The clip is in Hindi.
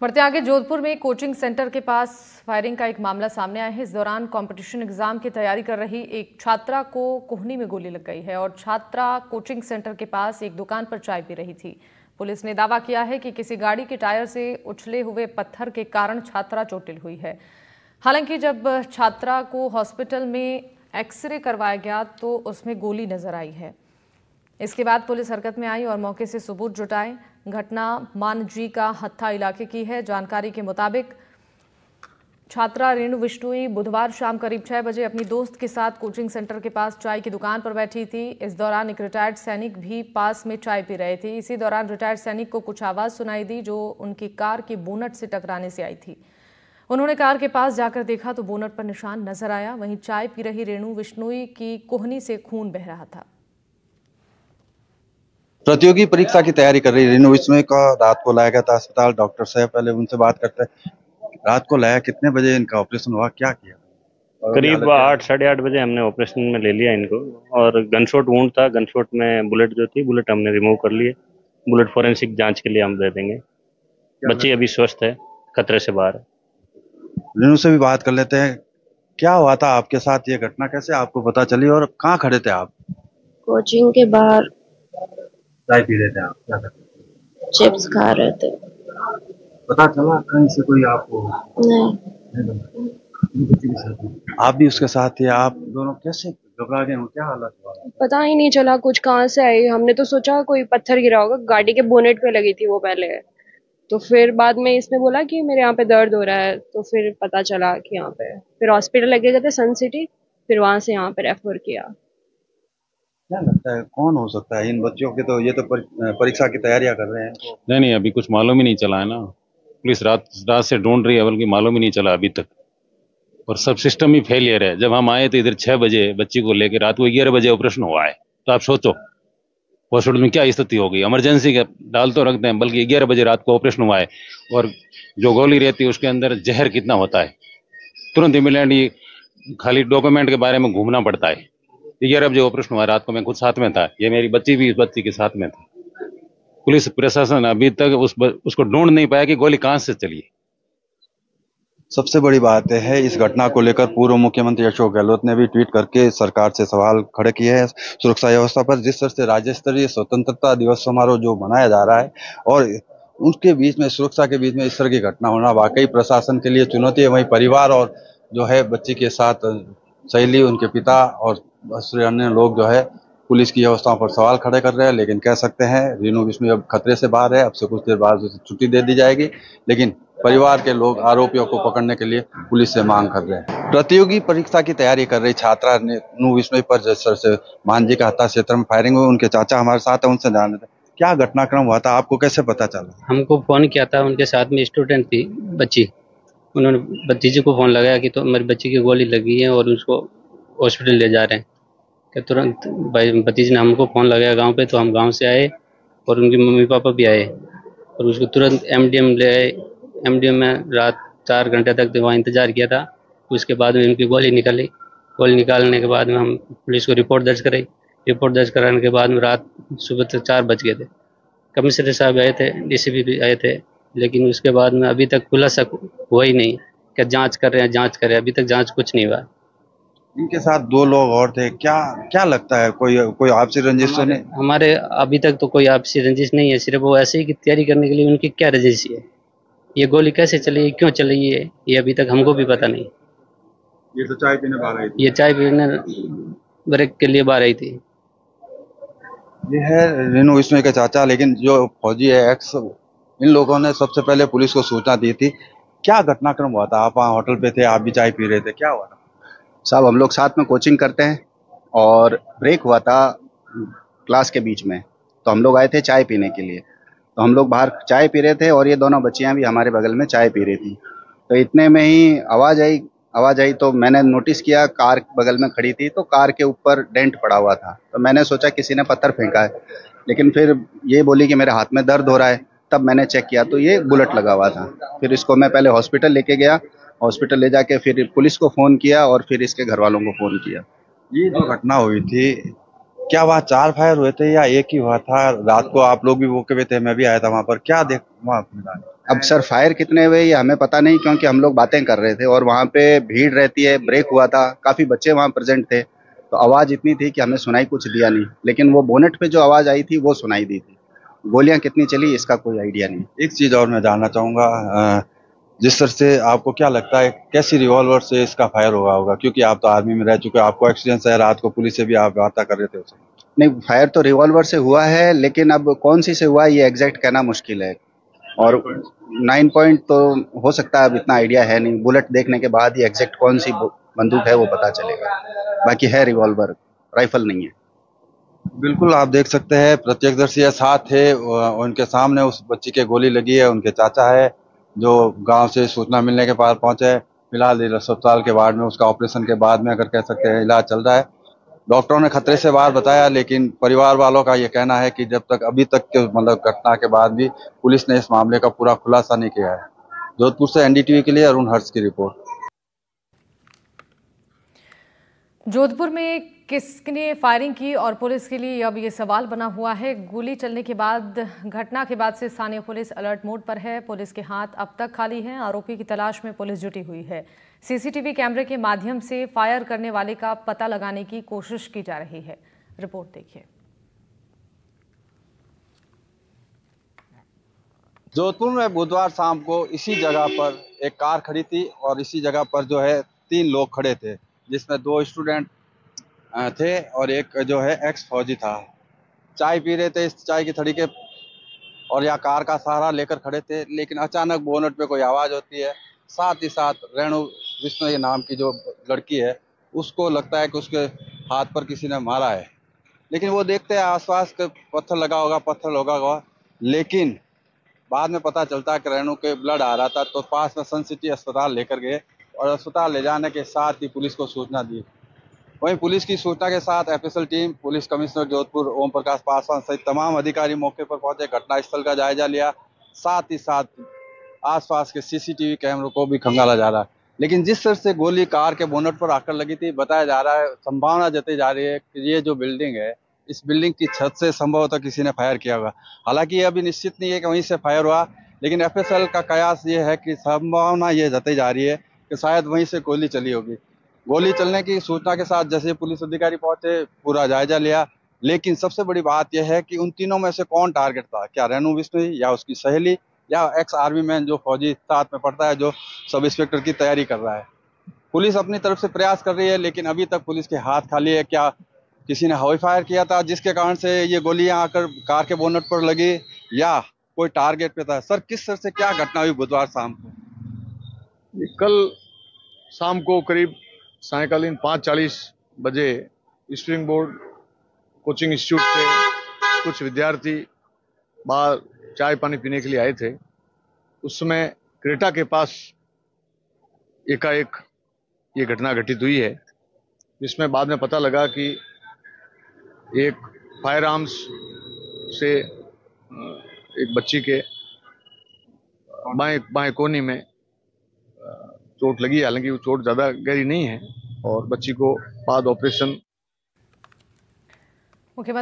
बढ़ते आगे, जोधपुर में कोचिंग सेंटर के पास फायरिंग का एक मामला सामने आया है। इस दौरान कंपटीशन एग्जाम की तैयारी कर रही एक छात्रा को कोहनी में गोली लग गई है और छात्रा कोचिंग सेंटर के पास एक दुकान पर चाय पी रही थी। पुलिस ने दावा किया है कि किसी गाड़ी के टायर से उछले हुए पत्थर के कारण छात्रा चोटिल हुई है। हालांकि जब छात्रा को हॉस्पिटल में एक्सरे करवाया गया तो उसमें गोली नजर आई है। इसके बाद पुलिस हरकत में आई और मौके से सबूत जुटाए। घटना मानजी का हत्था इलाके की है। जानकारी के मुताबिक छात्रा रेणु विश्नोई बुधवार शाम करीब 6 बजे अपनी दोस्त के साथ कोचिंग सेंटर के पास चाय की दुकान पर बैठी थी। इस दौरान एक रिटायर्ड सैनिक भी पास में चाय पी रहे थे। इसी दौरान रिटायर्ड सैनिक को कुछ आवाज सुनाई दी जो उनकी कार की बोनट से टकराने से आई थी। उन्होंने कार के पास जाकर देखा तो बोनट पर निशान नजर आया। वहीं चाय पी रही रेणु विश्नोई की कोहनी से खून बह रहा था। प्रतियोगी परीक्षा की तैयारी कर रही रेणु विश्नोई को रात को लाया गया था अस्पताल। डॉक्टर साहब पहले उनसे बात करते हैं। रात को लाया, कितने बजे इनका ऑपरेशन हुआ, क्या किया? करीब 8 साढ़े 8 बजे हमने ऑपरेशन में ले लिया इनको और गनशॉट वुंड था। गनशॉट में बुलेट जो थी, बुलेट हमने रिमूव कर लिए। बुलेट फोरेंसिक जांच के लिए हम दे देंगे। बच्ची अभी स्वस्थ है, खतरे से बाहर है। रेणु से भी बात कर लेते हैं। क्या हुआ था आपके साथ, ये घटना कैसे आपको पता चली और कहाँ खड़े थे आप? कोचिंग के बाहर चाय पी रहे थे आप, क्या करते थे? चिप्स खा रहे थे। पता चला कहीं से कोई आपको? नहीं। आप भी उसके साथ थे? आप दोनों कैसे घबरा गए हो, क्या हालत हुआ? पता ही नहीं चला कुछ कहाँ से आई। हमने तो सोचा कोई पत्थर गिरा होगा, गाड़ी के बोनेट पे लगी थी वो पहले। तो फिर बाद में इसने बोला कि मेरे यहाँ पे दर्द हो रहा है, तो फिर पता चला कि यहाँ पे फिर हॉस्पिटल लगे गए थे सन सिटी, फिर वहां से यहाँ पे रेफर किया। क्या लगता है कौन हो सकता है इन बच्चों के? तो ये तो परीक्षा की तैयारियां कर रहे हैं। नहीं, अभी कुछ मालूम ही नहीं चला है ना। पुलिस रात से ढूंढ रही है, बल्कि मालूम ही नहीं चला अभी तक। और सब सिस्टम ही फेलियर है। जब हम आए तो इधर 6 बजे बच्ची को लेकर रात को 11 बजे ऑपरेशन हुआ है। तो आप सोचो हॉस्पिटल में क्या स्थिति हो गई। इमरजेंसी के डाल तो रखते हैं, बल्कि 11 बजे रात को ऑपरेशन हुआ है। और जो गोली रहती है उसके अंदर जहर कितना होता है, तुरंत इमीडिएटली खाली डॉक्यूमेंट के बारे में घूमना पड़ता है। 11 बजे ऑपरेशन हुआ, रात को मैं खुद साथ में था। ये मेरी बच्ची भी इस बच्ची के साथ में थी। पुलिस प्रशासन अभी तक उसको ढूंढ नहीं पाया कि गोली कहां से चली। सबसे बड़ी बात है, इस घटना को लेकर पूर्व मुख्यमंत्री अशोक गहलोत ने भी ट्वीट करके सरकार से सवाल खड़े किए हैं सुरक्षा व्यवस्था पर। जिस तरह से राज्य स्तरीय स्वतंत्रता दिवस समारोह जो मनाया जा रहा है और उसके बीच में, सुरक्षा के बीच में इस तरह की घटना होना वाकई प्रशासन के लिए चुनौती है। वहीं परिवार और जो है बच्ची के साथ सहेली, उनके पिता और अन्य लोग जो है पुलिस की व्यवस्थाओं पर सवाल खड़े कर रहे हैं। लेकिन कह सकते हैं रेणु विश्नोई अब खतरे से बाहर है। अब से कुछ देर बाद उसे छुट्टी दे दी जाएगी। लेकिन परिवार के लोग आरोपियों को पकड़ने के लिए पुलिस से मांग कर रहे हैं। प्रतियोगी परीक्षा की तैयारी कर रही छात्रा रेणु विश्नोई पर जिस तरह से मांझी का हत्या क्षेत्र में फायरिंग हुई, उनके चाचा हमारे साथ है, उनसे जान लेते हैं क्या घटनाक्रम हुआ था, आपको कैसे पता चला? हमको फोन किया था, उनके साथ में स्टूडेंट थी बच्ची। उन्होंने भतीजे को फोन लगाया कि तो मेरी बच्ची की गोली लगी है और उसको हॉस्पिटल ले जा रहे हैं। कि तुरंत भाई भतीजे ने हमको फ़ोन लगाया गांव पे, तो हम गांव से आए और उनके मम्मी पापा भी आए और उसको तुरंत एमडीएम ले आए। एमडीएम में रात 4 घंटे तक वहाँ इंतज़ार किया था। उसके बाद में उनकी गोली निकली। गोली निकालने के बाद में हम पुलिस को रिपोर्ट दर्ज कराई। रिपोर्ट दर्ज कराने के बाद में रात सुबह तक 4 बज गए थे। कमिश्नर साहब आए थे, डीसीपी भी आए थे, लेकिन उसके बाद में अभी तक खुलासा हुआ ही नहीं। क्या जाँच कर रहे हैं, जाँच कर रहे हैं, अभी तक जाँच कुछ नहीं हुआ। इनके साथ 2 लोग और थे, क्या लगता है कोई आपसी रंजिश तो नहीं? हमारे अभी तक तो कोई आपसी रंजिश नहीं है। सिर्फ वो ऐसे ही की तैयारी करने के लिए उनकी क्या रंजिश है। ये गोली कैसे चली, क्यों चली है, ये अभी तक हमको भी पता नहीं। ये तो चाय पीने बाहर आई थी। ये चाय पीने ब्रेक के लिए बाहर आई थी। ये है रेणु विश्नोई के चाचा। लेकिन जो फौजी है एक्स, इन लोगों ने सबसे पहले पुलिस को सूचना दी थी। क्या घटनाक्रम हुआ था? आप वहाँ होटल पे थे, आप भी चाय पी रहे थे, क्या हुआ था? साहब हम लोग साथ में कोचिंग करते हैं और ब्रेक हुआ था क्लास के बीच में, तो हम लोग आए थे चाय पीने के लिए। तो हम लोग बाहर चाय पी रहे थे और ये दोनों बच्चियां भी हमारे बगल में चाय पी रही थी। तो इतने में ही आवाज़ आई तो मैंने नोटिस किया, कार बगल में खड़ी थी तो कार के ऊपर डेंट पड़ा हुआ था। तो मैंने सोचा किसी ने पत्थर फेंका है, लेकिन फिर ये बोली कि मेरे हाथ में दर्द हो रहा है। तब मैंने चेक किया तो ये बुलेट लगा हुआ था। फिर इसको मैं पहले हॉस्पिटल लेके गया, हॉस्पिटल ले जाके फिर पुलिस को फ़ोन किया और फिर इसके घर वालों को फ़ोन किया। ये जो घटना हुई थी, क्या वहाँ 4 फायर हुए थे या एक ही हुआ था? रात को आप लोग भी मौके पे थे, मैं भी आया था वहाँ पर, क्या देख वहाँ मिला? अब सर फायर कितने हुए ये हमें पता नहीं, क्योंकि हम लोग बातें कर रहे थे और वहाँ पे भीड़ रहती है, ब्रेक हुआ था, काफ़ी बच्चे वहाँ प्रेजेंट थे, तो आवाज़ इतनी थी कि हमें सुनाई कुछ दिया नहीं, लेकिन वो बोनेट पे जो आवाज़ आई थी वो सुनाई दी थी। गोलियां कितनी चली इसका कोई आइडिया नहीं। एक चीज और मैं जानना चाहूंगा, जिस तरह से आपको क्या लगता है कैसी रिवॉल्वर से इसका फायर हुआ होगा, क्योंकि आप तो आर्मी में रह चुके हो, आपको एक्सपीरियंस है, रात को पुलिस से भी आप वार्ता कर रहे थे उसे। नहीं, फायर तो रिवॉल्वर से हुआ है, लेकिन अब कौन सी से हुआ ये एग्जैक्ट कहना मुश्किल है। और 9 पॉइंट तो हो सकता है, अब इतना आइडिया है नहीं, बुलेट देखने के बाद ही एग्जैक्ट कौन सी बंदूक है वो पता चलेगा। बाकी है रिवॉल्वर, राइफल नहीं है। बिल्कुल, आप देख सकते हैं प्रत्यक्षदर्शी साथ थे, उनके सामने उस बच्ची के गोली लगी है, उनके चाचा है जो गांव से सूचना मिलने के बाद पहुंचे। फिलहाल अस्पताल के वार्ड में उसका ऑपरेशन के बाद में अगर कह सकते हैं इलाज चल रहा है। डॉक्टरों ने खतरे से बाहर बताया, लेकिन परिवार वालों का ये कहना है कि जब तक अभी तक के मतलब घटना के बाद भी पुलिस ने इस मामले का पूरा खुलासा नहीं किया है। जोधपुर से एनडीटीवी के लिए अरुण हर्ष की रिपोर्ट। जोधपुर में किसने फायरिंग की और पुलिस के लिए अब ये सवाल बना हुआ है। गोली चलने के बाद घटना के बाद से स्थानीय पुलिस अलर्ट मोड पर है। पुलिस के हाथ अब तक खाली हैं। आरोपी की तलाश में पुलिस जुटी हुई है। सीसीटीवी कैमरे के माध्यम से फायर करने वाले का पता लगाने की कोशिश की जा रही है। रिपोर्ट देखिए। जोधपुर में बुधवार शाम को इसी जगह पर एक कार खड़ी थी और इसी जगह पर जो है 3 लोग खड़े थे, जिसमें 2 स्टूडेंट थे और एक जो है एक्स फौजी था। चाय पी रहे थे इस चाय की थड़ी के और या कार का सहारा लेकर खड़े थे, लेकिन अचानक बोनट पे कोई आवाज़ होती है। साथ ही साथ रेणु विष्णु नाम की जो लड़की है, उसको लगता है कि उसके हाथ पर किसी ने मारा है, लेकिन वो देखते हैं आसपास के पत्थर लगा होगा, लेकिन बाद में पता चलता है कि रेणु के ब्लड आ रहा था, तो पास में सन सिटी अस्पताल लेकर गए और अस्पताल ले जाने के साथ ही पुलिस को सूचना दी। वहीं पुलिस की सूचना के साथ FSL team, police commissioner Jodhpur Om Prakash Paswan सहित तमाम अधिकारी मौके पर पहुंचे, घटनास्थल का जायजा लिया। साथ ही साथ आसपास के सीसीटीवी कैमरों को भी खंगाला जा रहा है। लेकिन जिस तरह से गोली कार के बोनट पर आकर लगी थी, बताया जा रहा है, संभावना जताई जा रही है कि ये जो बिल्डिंग है, इस बिल्डिंग की छत से संभवतः किसी ने फायर किया होगा। हालांकि ये अभी निश्चित नहीं है कि वहीं से फायर हुआ, लेकिन एफएसएल का कयास ये है कि संभावना ये जताई जा रही है कि शायद वहीं से गोली चली होगी। गोली चलने की सूचना के साथ जैसे पुलिस अधिकारी पहुंचे, पूरा जायजा लिया, लेकिन सबसे बड़ी बात यह है कि उन तीनों में से कौन टारगेट था, क्या रेणु विष्णु या उसकी सहेली या एक्स आर्मी मैन जो फौजी साथ में पढ़ता है, जो सब इंस्पेक्टर की तैयारी कर रहा है। पुलिस अपनी तरफ से प्रयास कर रही है, लेकिन अभी तक पुलिस के हाथ खाली है। क्या किसी ने हवाई फायर किया था जिसके कारण से ये गोलियां आकर कार के बोनट पर लगी, या कोई टारगेट पे था? सर, किस तरह से क्या घटना हुई बुधवार शाम को? कल शाम को करीब सायकालीन 5:40 बजे स्प्रिंग बोर्ड कोचिंग इंस्टीट्यूट से कुछ विद्यार्थी बाहर चाय पानी पीने के लिए आए थे। उस समय क्रेटा के पास एकाएक ये घटना घटित हुई है, जिसमें बाद में पता लगा कि एक फायर आर्म्स से एक बच्ची के बाएं कोहनी में चोट लगी। हालांकि वो चोट ज्यादा गहरी नहीं है और बच्ची को बाद ऑपरेशन। मुख्यमंत्री